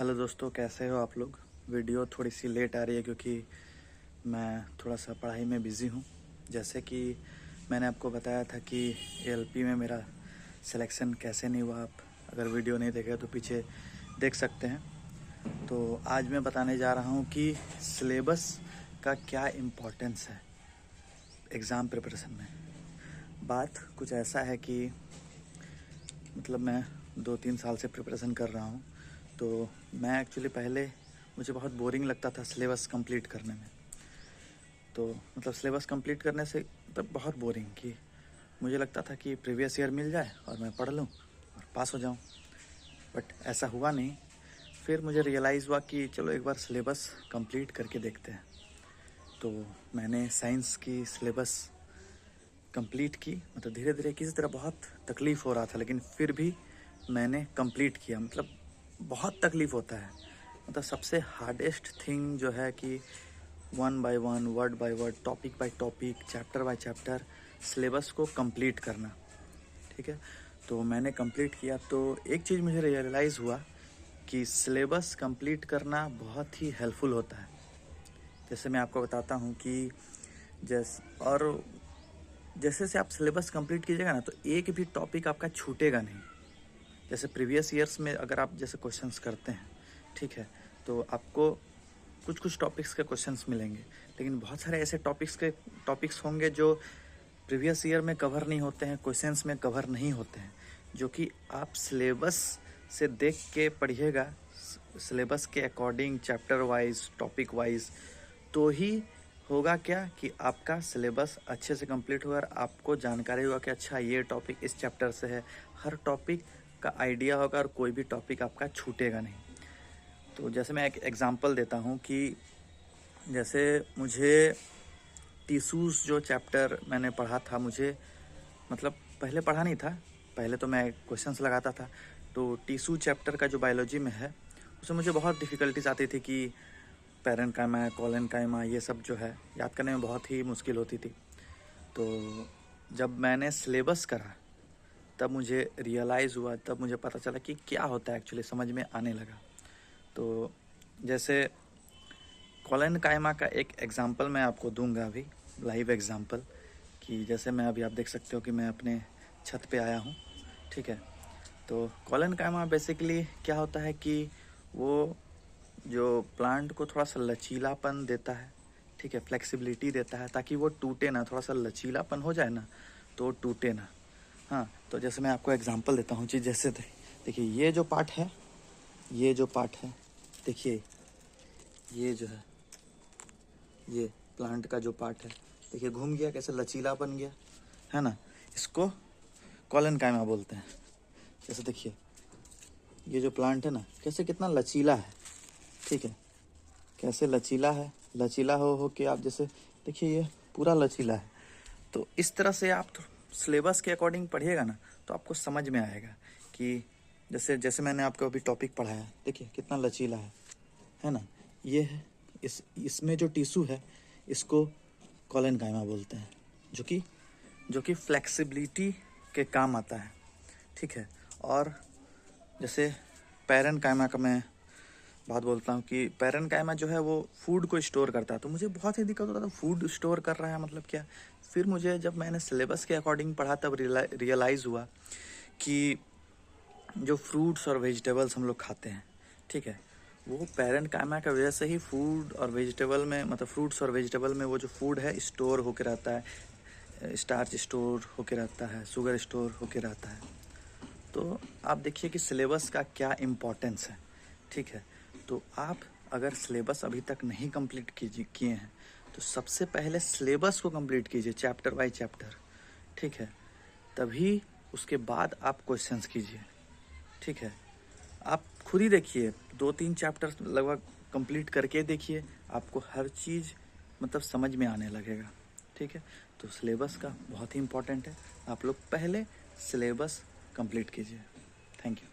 Hello दोस्तों, कैसे हो आप लोग। वीडियो थोड़ी सी लेट आ रही है क्योंकि मैं थोड़ा सा पढ़ाई में बिज़ी हूँ। जैसे कि मैंने आपको बताया था कि एएलपी में मेरा सिलेक्शन कैसे नहीं हुआ। आप अगर वीडियो नहीं देखे तो पीछे देख सकते हैं। तो आज मैं बताने जा रहा हूँ कि सिलेबस का क्या इम्पोर्टेंस है एग्ज़ाम प्रिपरेशन में। बात कुछ ऐसा है कि मतलब मैं 2-3 साल से प्रिपरेशन कर रहा हूँ। तो मैं एक्चुअली पहले मुझे बहुत बोरिंग लगता था सिलेबस कंप्लीट करने में। तो मतलब सिलेबस कंप्लीट करने से मतलब बहुत बोरिंग कि मुझे लगता था कि प्रीवियस ईयर मिल जाए और मैं पढ़ लूँ और पास हो जाऊँ। बट ऐसा हुआ नहीं। फिर मुझे रियलाइज़ हुआ कि चलो एक बार सिलेबस कंप्लीट करके देखते हैं। तो मैंने साइंस की सिलेबस कंप्लीट की। मतलब धीरे धीरे किसी तरह बहुत तकलीफ़ हो रहा था, लेकिन फिर भी मैंने कंप्लीट किया। मतलब बहुत तकलीफ़ होता है। मतलब सबसे हार्डेस्ट थिंग जो है कि 1 by 1, word by word, topic by topic, chapter by chapter syllabus को कंप्लीट करना। ठीक है, तो मैंने कंप्लीट किया। तो एक चीज़ मुझे रियलाइज़ हुआ कि सिलेबस कंप्लीट करना बहुत ही हेल्पफुल होता है। जैसे मैं आपको बताता हूँ कि जैसे से आप सिलेबस कंप्लीट कीजिएगा ना, तो एक भी टॉपिक आपका छूटेगा नहीं। जैसे प्रीवियस ईयर्स में अगर आप जैसे क्वेश्चंस करते हैं, ठीक है, तो आपको कुछ कुछ टॉपिक्स के क्वेश्चंस मिलेंगे, लेकिन बहुत सारे ऐसे टॉपिक्स होंगे जो प्रीवियस ईयर में कवर नहीं होते हैं, क्वेश्चंस में कवर नहीं होते हैं, जो कि आप सिलेबस से देख के पढ़िएगा, सिलेबस के according, chapter wise, topic wise, तो ही होगा क्या कि आपका सिलेबस अच्छे से कंप्लीट होगा और आपको जानकारी होगा कि अच्छा ये टॉपिक इस चैप्टर से है। हर टॉपिक का आइडिया होगा और कोई भी टॉपिक आपका छूटेगा नहीं। तो जैसे मैं एक एग्जांपल देता हूँ कि जैसे मुझे टिश्यूज़ जो चैप्टर मैंने पढ़ा था, मुझे मतलब पहले पढ़ा नहीं था, पहले तो मैं क्वेश्चंस लगाता था। तो टिश्यू चैप्टर का जो बायोलॉजी में है, उसमें मुझे बहुत डिफ़िकल्टीज आती थी कि पैरेन्काइमा, कोलेनकाइमा, ये सब जो है याद करने में बहुत ही मुश्किल होती थी। तो जब मैंने सिलेबस करा तब मुझे रियलाइज़ हुआ, तब मुझे पता चला कि क्या होता है, एक्चुअली समझ में आने लगा। तो जैसे कोलेनकाइमा का एक एग्जांपल मैं आपको दूंगा अभी, लाइव एग्जांपल, कि जैसे मैं अभी आप देख सकते हो कि मैं अपने छत पे आया हूँ। ठीक है, तो कोलेनकाइमा बेसिकली क्या होता है कि वो जो प्लांट को थोड़ा सा लचीलापन देता है, ठीक है, फ्लेक्सिबिलिटी देता है, ताकि वो टूटे ना। थोड़ा सा लचीलापन हो जाए ना तो टूटे ना। हाँ, तो जैसे मैं आपको एग्जांपल देता हूँ चीज़, जैसे देखिए ये जो पार्ट है, देखिए ये जो है, ये प्लांट का जो पार्ट है, देखिए घूम गया, कैसे लचीला बन गया है ना। इसको कोलेनकाइमा बोलते हैं। जैसे देखिए ये जो प्लांट है ना, कैसे कितना लचीला है, ठीक है, कैसे लचीला है, लचीला हो कि आप जैसे देखिए ये पूरा लचीला है। तो इस तरह से आप सिलेबस के अकॉर्डिंग पढ़िएगा ना, तो आपको समझ में आएगा कि जैसे जैसे मैंने आपको अभी टॉपिक पढ़ाया, देखिए कितना लचीला है ना। ये है, इसमें जो टिश्यू है इसको कोलेनकाइमा बोलते हैं, जो कि फ्लेक्सिबिलिटी के काम आता है। ठीक है, और जैसे पैरेन्काइमा का मैं बात बोलता हूँ कि पैरेन्काइमा जो है वो फूड को स्टोर करता है। तो मुझे बहुत ही दिक्कत होता था, फूड स्टोर कर रहा है मतलब क्या। फिर मुझे जब मैंने सिलेबस के अकॉर्डिंग पढ़ा तब रियलाइज़ हुआ कि जो फ्रूट्स और वेजिटेबल्स हम लोग खाते हैं, ठीक है, वो पैरेन्काइमा की वजह से ही फूड और वेजिटेबल में, मतलब फ्रूट्स और वेजिटेबल में वो जो फूड है स्टोर होके रहता है, स्टार्च स्टोर होके रहता है, शुगर स्टोर होके रहता है। तो आप देखिए कि सिलेबस का क्या इम्पोर्टेंस है। ठीक है, तो आप अगर सिलेबस अभी तक नहीं कंप्लीट किए हैं तो सबसे पहले सिलेबस को कंप्लीट कीजिए, चैप्टर बाय चैप्टर। ठीक है, तभी उसके बाद आप क्वेश्चंस कीजिए। ठीक है, आप खुद ही देखिए, 2-3 चैप्टर लगभग कंप्लीट करके देखिए, आपको हर चीज़ मतलब समझ में आने लगेगा। ठीक है, तो सिलेबस का बहुत ही इम्पोर्टेंट है। आप लोग पहले सिलेबस कंप्लीट कीजिए। Thank you.